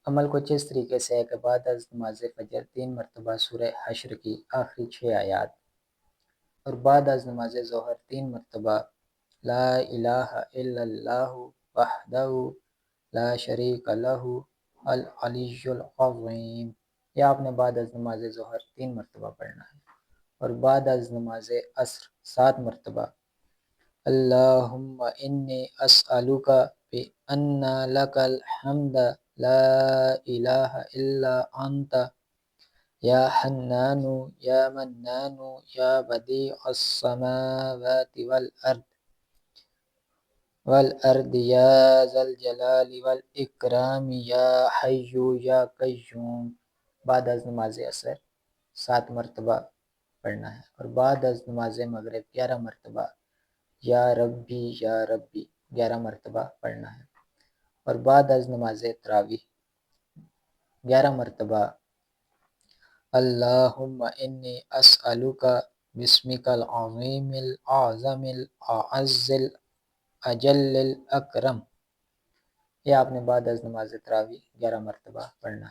عمل کچھ اس طریقے سے ہے کہ بعد از نماز فجر 3 مرتبہ سورہ حشر کی آخری 6 آیات اور بعد از نماز ظہر 3 مرتبہ لا الہ الا اللہ وحدہ لا شریک لہ العلی العظیم، یہ آپ نے بعد از نماز ظہر 3 مرتبہ پڑھنا ہے۔ اور بعد از نماز عصر 7 مرتبہ اللہم انی اسألک بأن لک الحمد لا الہ الا انت یا حنان یا منان یا بدیع السماوات والارض یا ذا الجلال والاکرام یا حی یا قیوم، بعد از نماز عصر 7 مرتبہ پڑھنا ہے۔ اور بعد از نماز مغرب 11 مرتبہ یا ربی 11 مرتبہ پڑھنا ہے۔ اور بعد از نماز تراویح 11 مرتبہ اللہم انی اسألک باسمک العظیم الاعظم الاعز الاجل الاکرم، یہ آپ نے بعد از نماز تراویح 11 مرتبہ پڑھنا ہے۔